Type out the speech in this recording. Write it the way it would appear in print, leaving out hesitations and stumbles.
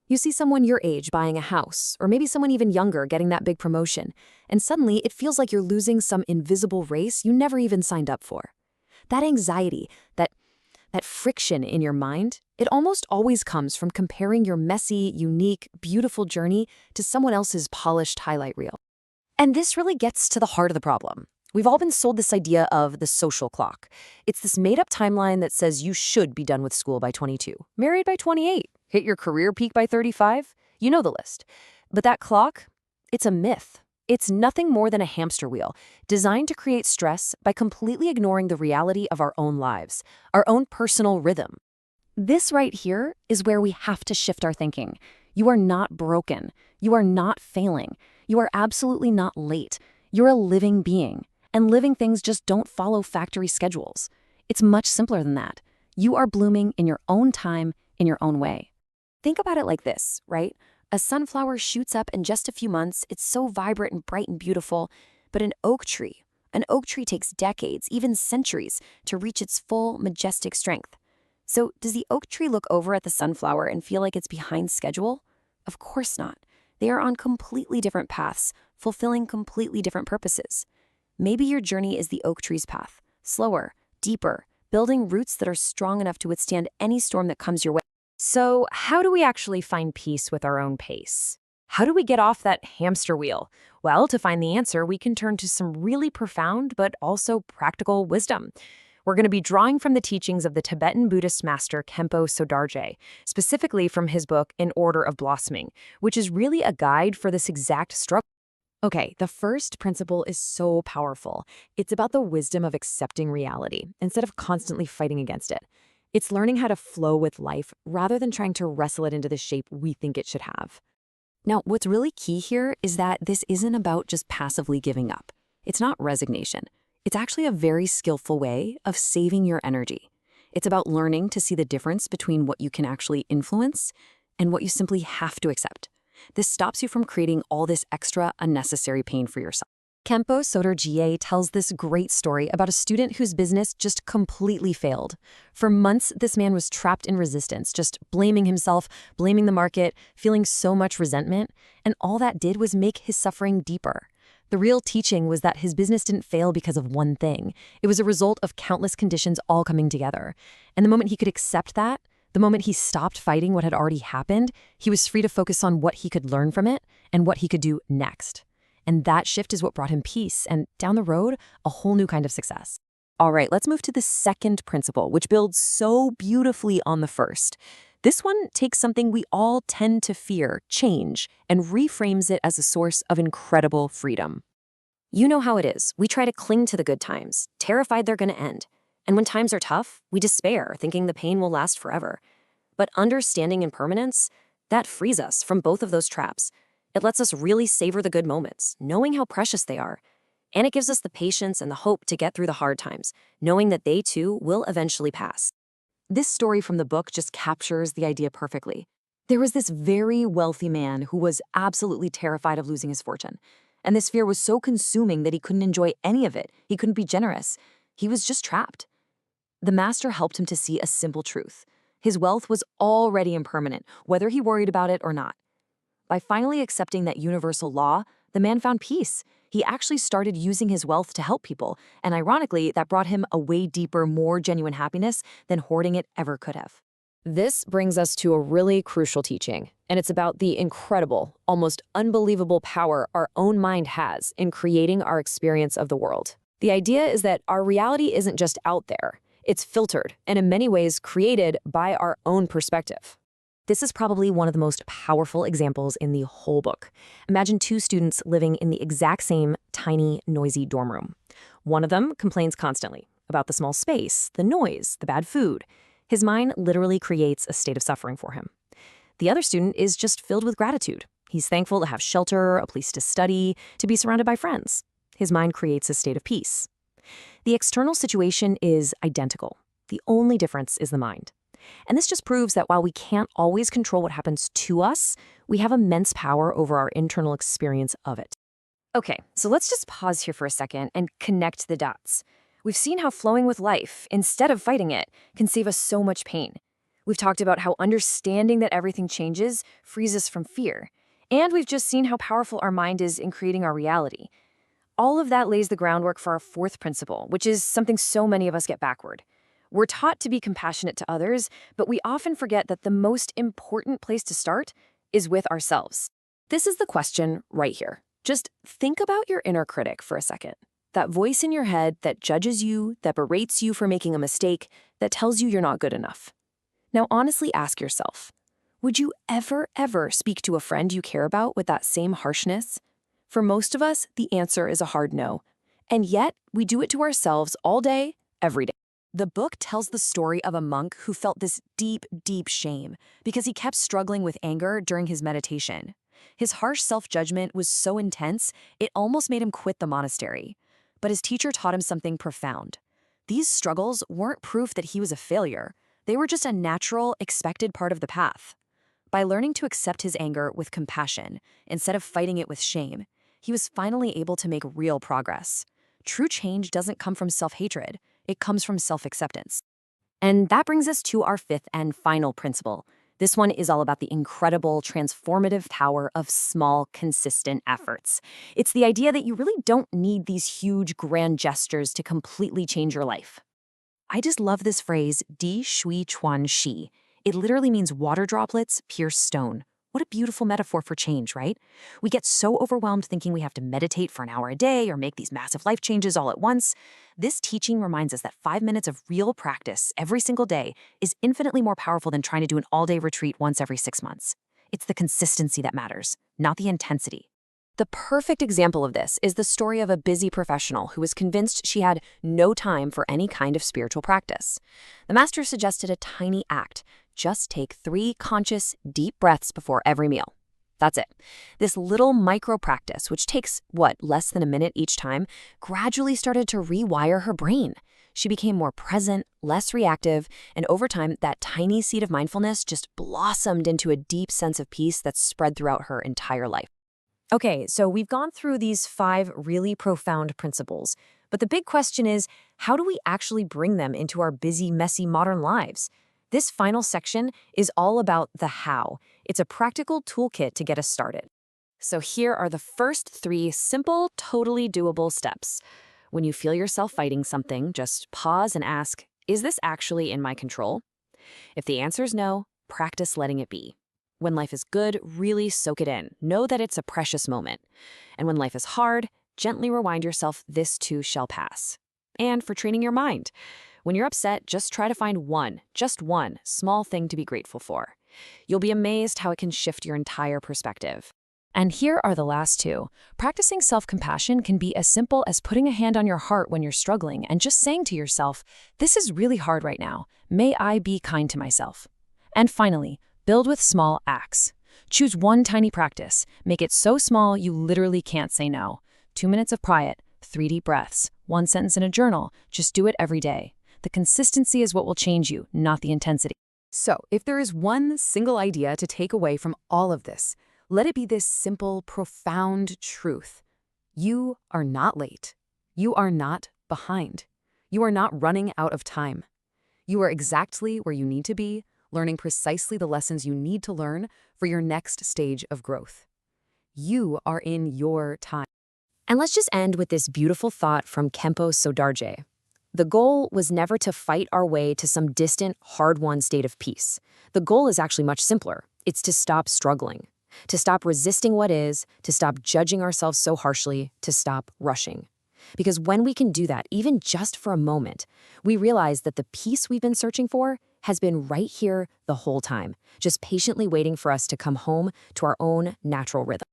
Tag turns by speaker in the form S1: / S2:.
S1: You see someone your age buying a house, or maybe someone even younger getting that big promotion, and suddenly it feels like you're losing some invisible race you never even signed up for. That anxiety, that friction in your mind, it almost always comes from comparing your messy, unique, beautiful journey to someone else's polished highlight reel. And this really gets to the heart of the problem. We've all been sold this idea of the social clock. It's this made-up timeline that says you should be done with school by 22, married by 28, hit your career peak by 35. You know the list. But that clock, it's a myth. It's nothing more than a hamster wheel, designed to create stress by completely ignoring the reality of our own lives, our own personal rhythm. This right here is where we have to shift our thinking. You are not broken. You are not failing. You are absolutely not late. You're a living being, and living things just don't follow factory schedules. It's much simpler than that. You are blooming in your own time, in your own way. Think about it like this, right? A sunflower shoots up in just a few months. It's so vibrant and bright and beautiful. But an oak tree takes decades, even centuries, to reach its full, majestic strength. So does the oak tree look over at the sunflower and feel like it's behind schedule? Of course not. They are on completely different paths, fulfilling completely different purposes. Maybe your journey is the oak tree's path, slower, deeper, building roots that are strong enough to withstand any storm that comes your way. So how do we actually find peace with our own pace? How do we get off that hamster wheel? Well, to find the answer, we can turn to some really profound but also practical wisdom. We're going to be drawing from the teachings of the Tibetan Buddhist master Khenpo Sodargye, specifically from his book In Order of Blossoming, which is really a guide for this exact struggle. Okay, the first principle is so powerful. It's about the wisdom of accepting reality instead of constantly fighting against it. It's learning how to flow with life rather than trying to wrestle it into the shape we think it should have. Now, what's really key here is that this isn't about just passively giving up. It's not resignation. It's actually a very skillful way of saving your energy. It's about learning to see the difference between what you can actually influence and what you simply have to accept. This stops you from creating all this extra unnecessary pain for yourself. Khenpo Sodargye tells this great story about a student whose business just completely failed. For months, this man was trapped in resistance, just blaming himself, blaming the market, feeling so much resentment, and all that did was make his suffering deeper. The real teaching was that his business didn't fail because of one thing. It was a result of countless conditions all coming together. And the moment he could accept that, the moment he stopped fighting what had already happened, he was free to focus on what he could learn from it and what he could do next. And that shift is what brought him peace and, down the road, a whole new kind of success. All right, let's move to the second principle, which builds so beautifully on the first. This one takes something we all tend to fear, change, and reframes it as a source of incredible freedom. You know how it is. We try to cling to the good times, terrified they're going to end. And when times are tough, we despair, thinking the pain will last forever. But understanding impermanence, that frees us from both of those traps. It lets us really savor the good moments, knowing how precious they are. And it gives us the patience and the hope to get through the hard times, knowing that they too will eventually pass. This story from the book just captures the idea perfectly. There was this very wealthy man who was absolutely terrified of losing his fortune. And this fear was so consuming that he couldn't enjoy any of it. He couldn't be generous. He was just trapped. The master helped him to see a simple truth. His wealth was already impermanent, whether he worried about it or not. By finally accepting that universal law, the man found peace. He actually started using his wealth to help people, and ironically, that brought him a way deeper, more genuine happiness than hoarding it ever could have. This brings us to a really crucial teaching, and it's about the incredible, almost unbelievable power our own mind has in creating our experience of the world. The idea is that our reality isn't just out there. It's filtered, and in many ways created by our own perspective. This is probably one of the most powerful examples in the whole book. Imagine two students living in the exact same tiny, noisy dorm room. One of them complains constantly about the small space, the noise, the bad food. His mind literally creates a state of suffering for him. The other student is just filled with gratitude. He's thankful to have shelter, a place to study, to be surrounded by friends. His mind creates a state of peace. The external situation is identical. The only difference is the mind. And this just proves that while we can't always control what happens to us, we have immense power over our internal experience of it. Okay, so let's just pause here for a second and connect the dots. We've seen how flowing with life, instead of fighting it, can save us so much pain. We've talked about how understanding that everything changes frees us from fear. And we've just seen how powerful our mind is in creating our reality. All of that lays the groundwork for our fourth principle, which is something so many of us get backward. We're taught to be compassionate to others, but we often forget that the most important place to start is with ourselves. This is the question right here. Just think about your inner critic for a second. That voice in your head that judges you, that berates you for making a mistake, that tells you you're not good enough. Now honestly ask yourself, would you ever speak to a friend you care about with that same harshness? For most of us, the answer is a hard no. And yet, we do it to ourselves all day, every day. The book tells the story of a monk who felt this deep shame because he kept struggling with anger during his meditation. His harsh self-judgment was so intense, it almost made him quit the monastery. But his teacher taught him something profound. These struggles weren't proof that he was a failure. They were just a natural, expected part of the path. By learning to accept his anger with compassion, instead of fighting it with shame, he was finally able to make real progress. True change doesn't come from self-hatred. It comes from self-acceptance. And that brings us to our fifth and final principle. This one is all about the incredible, transformative power of small, consistent efforts. It's the idea that you really don't need these huge, grand gestures to completely change your life. I just love this phrase, di shui chuan shi. It literally means water droplets pierce stone. What a beautiful metaphor for change, right? We get so overwhelmed thinking we have to meditate for an hour a day or make these massive life changes all at once. This teaching reminds us that 5 minutes of real practice every single day is infinitely more powerful than trying to do an all-day retreat once every 6 months. It's the consistency that matters, not the intensity. The perfect example of this is the story of a busy professional who was convinced she had no time for any kind of spiritual practice. The master suggested a tiny act. Just take 3 conscious, deep breaths before every meal. That's it. This little micro practice, which takes, less than a minute each time, gradually started to rewire her brain. She became more present, less reactive, and over time, that tiny seed of mindfulness just blossomed into a deep sense of peace that spread throughout her entire life. Okay, so we've gone through these 5 really profound principles, but the big question is, how do we actually bring them into our busy, messy modern lives? This final section is all about the how. It's a practical toolkit to get us started. So here are the first 3 simple, totally doable steps. When you feel yourself fighting something, just pause and ask, is this actually in my control? If the answer is no, practice letting it be. When life is good, really soak it in. Know that it's a precious moment. And when life is hard, gently rewind yourself, this too shall pass. And for training your mind, when you're upset, just try to find just one small thing to be grateful for. You'll be amazed how it can shift your entire perspective. And here are the last 2. Practicing self-compassion can be as simple as putting a hand on your heart when you're struggling and just saying to yourself, this is really hard right now. May I be kind to myself. And finally, build with small acts. Choose one tiny practice. Make it so small you literally can't say no. 2 minutes of quiet, 3 deep breaths, 1 sentence in a journal. Just do it every day. The consistency is what will change you, not the intensity. So, if there is one single idea to take away from all of this, let it be this simple, profound truth. You are not late. You are not behind. You are not running out of time. You are exactly where you need to be, learning precisely the lessons you need to learn for your next stage of growth. You are in your time. And let's just end with this beautiful thought from Khenpo Sodargye. The goal was never to fight our way to some distant, hard-won state of peace. The goal is actually much simpler. It's to stop struggling, to stop resisting what is, to stop judging ourselves so harshly, to stop rushing. Because when we can do that, even just for a moment, we realize that the peace we've been searching for has been right here the whole time, just patiently waiting for us to come home to our own natural rhythm.